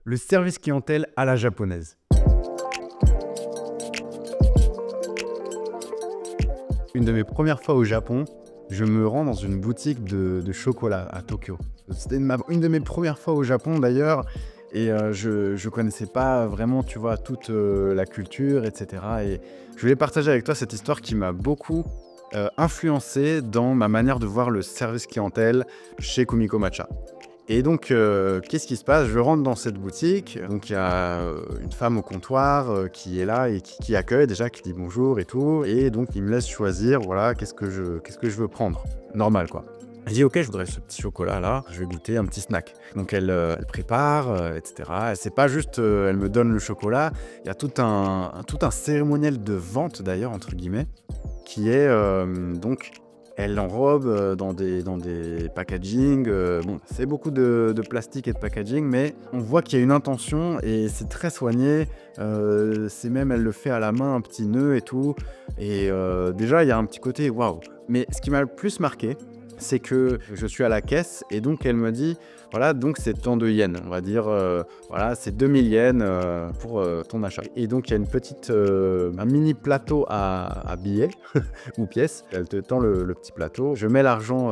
Le service clientèle à la japonaise. Une de mes premières fois au Japon, je me rends dans une boutique de chocolat à Tokyo. C'était une de mes premières fois au Japon d'ailleurs, et je connaissais pas vraiment, tu vois, toute la culture, etc. Et je voulais partager avec toi cette histoire qui m'a beaucoup influencé dans ma manière de voir le service clientèle chez Kumiko Matcha. Et donc, qu'est-ce qui se passe? Je rentre dans cette boutique, donc il y a une femme au comptoir qui est là et qui accueille déjà, qui dit bonjour et tout. Et donc, il me laisse choisir, voilà, qu'est-ce que je veux prendre. Normal, quoi. Elle dit, ok, je voudrais ce petit chocolat-là, je vais goûter un petit snack. Donc, elle prépare, etc. C'est pas juste, elle me donne le chocolat, il y a tout un cérémoniel de vente, d'ailleurs, entre guillemets, qui est donc... Elle l'enrobe dans des packaging. Bon, c'est beaucoup de plastique et de packaging, mais on voit qu'il y a une intention et c'est très soigné. C'est même, elle le fait à la main, un petit nœud et tout. Et déjà, il y a un petit côté waouh. Mais ce qui m'a le plus marqué, c'est que je suis à la caisse et donc elle me dit, voilà, donc c'est tant de yens, on va dire, voilà, c'est 2000 yens pour ton achat. Et donc il y a une petite, un mini plateau à billets ou pièces. Elle te tend le petit plateau. Je mets l'argent,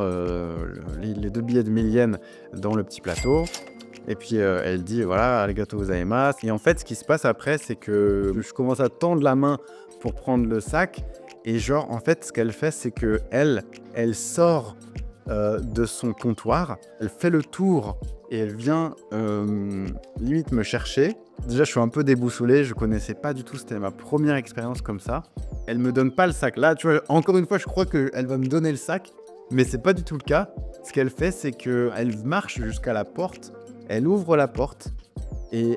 les 2 billets de 1000 yens dans le petit plateau. Et puis elle dit, voilà, arigatou gozaimasu. Et en fait, ce qui se passe après, c'est que je commence à tendre la main pour prendre le sac. Et genre, en fait, ce qu'elle fait, c'est que elle sort de son comptoir, elle fait le tour et elle vient limite me chercher. Déjà, je suis un peu déboussolé, je connaissais pas du tout, c'était ma première expérience comme ça. Elle me donne pas le sac. Là, tu vois, encore une fois, je crois qu'elle va me donner le sac, mais c'est pas du tout le cas. Ce qu'elle fait, c'est qu'elle marche jusqu'à la porte, elle ouvre la porte et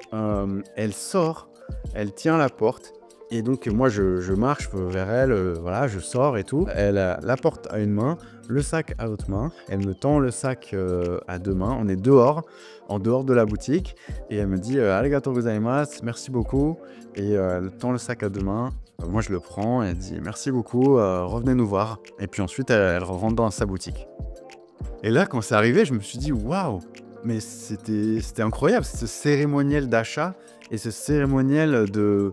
elle sort, elle tient la porte. Et donc moi je marche vers elle, voilà, je sors et tout. Elle a la porte à une main, le sac à l'autre main. Elle me tend le sac à deux mains. On est dehors, en dehors de la boutique. Et elle me dit arigatou gozaimasu, merci beaucoup. Et elle tend le sac à deux mains. Moi je le prends et elle dit merci beaucoup, revenez nous voir. Et puis ensuite elle rentre dans sa boutique. Et là quand c'est arrivé, je me suis dit waouh, mais c'était incroyable, ce cérémoniel d'achat et ce cérémoniel de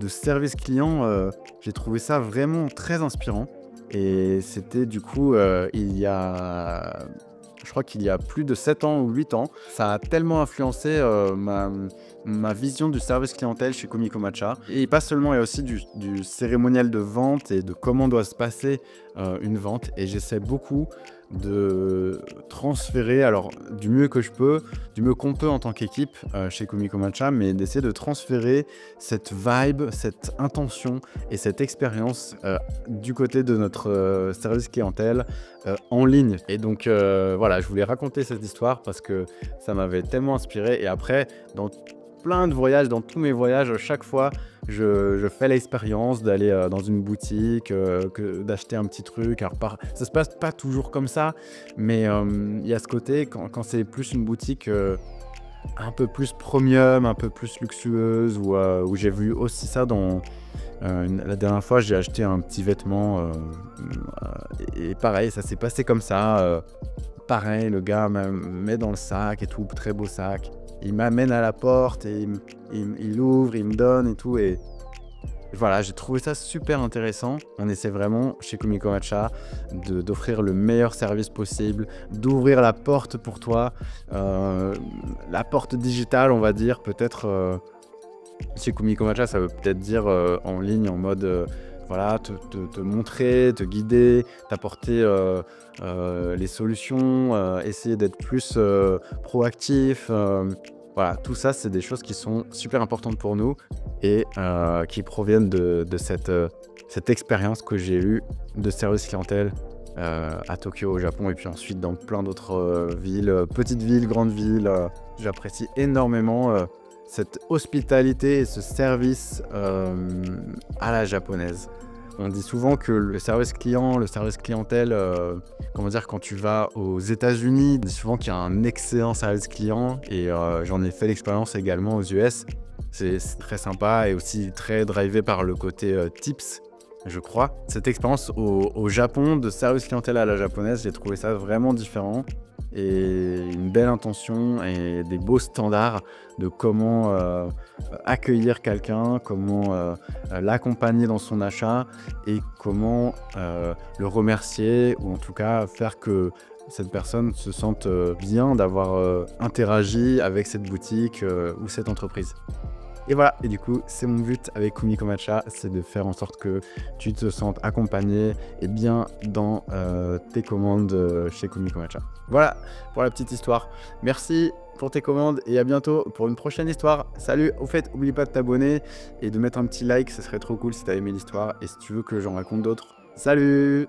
service client, j'ai trouvé ça vraiment très inspirant. Et c'était du coup, je crois qu'il y a plus de 7 ans ou 8 ans. Ça a tellement influencé ma vision du service clientèle chez Kumiko Matcha. Et pas seulement, il y a aussi du cérémonial de vente et de comment doit se passer une vente. Et j'essaie beaucoup de transférer, alors du mieux que je peux, du mieux qu'on peut en tant qu'équipe chez Kumiko Matcha, mais d'essayer de transférer cette vibe, cette intention et cette expérience du côté de notre service clientèle en ligne. Et donc voilà, je voulais raconter cette histoire parce que ça m'avait tellement inspiré. Et après, dans plein de voyages, dans tous mes voyages, chaque fois, je fais l'expérience d'aller dans une boutique, d'acheter un petit truc. Alors, ça se passe pas toujours comme ça, mais il y a ce côté, quand c'est plus une boutique un peu plus premium, un peu plus luxueuse, où j'ai vu aussi ça dans... la dernière fois, j'ai acheté un petit vêtement et pareil, ça s'est passé comme ça. Pareil, le gars me met dans le sac et tout, très beau sac. Il m'amène à la porte et il ouvre, il me donne et tout. Et voilà, j'ai trouvé ça super intéressant. On essaie vraiment, chez Kumiko Matcha, d'offrir le meilleur service possible, d'ouvrir la porte pour toi. La porte digitale, on va dire, peut-être... chez Kumiko Matcha, ça veut peut-être dire en ligne, en mode... voilà, te montrer, te guider, t'apporter les solutions, essayer d'être plus proactif. Voilà, tout ça, c'est des choses qui sont super importantes pour nous et qui proviennent de cette expérience que j'ai eue de service clientèle à Tokyo, au Japon, et puis ensuite dans plein d'autres villes, petites villes, grandes villes. J'apprécie énormément cette hospitalité et ce service à la japonaise. On dit souvent que le service client, le service clientèle, comment dire, quand tu vas aux États-Unis, on dit souvent qu'il y a un excellent service client et j'en ai fait l'expérience également aux US. C'est très sympa et aussi très drivé par le côté tips, je crois. Cette expérience au Japon de service clientèle à la japonaise, j'ai trouvé ça vraiment différent. et une belle intention et des beaux standards de comment accueillir quelqu'un, comment l'accompagner dans son achat et comment le remercier ou en tout cas faire que cette personne se sente bien d'avoir interagi avec cette boutique ou cette entreprise. Et voilà, et du coup, c'est mon but avec Kumiko Matcha, c'est de faire en sorte que tu te sentes accompagné et bien dans tes commandes chez Kumiko Matcha. Voilà pour la petite histoire. Merci pour tes commandes et à bientôt pour une prochaine histoire. Salut, au fait, oublie pas de t'abonner et de mettre un petit like, ce serait trop cool si t'as aimé l'histoire et si tu veux que j'en raconte d'autres. Salut!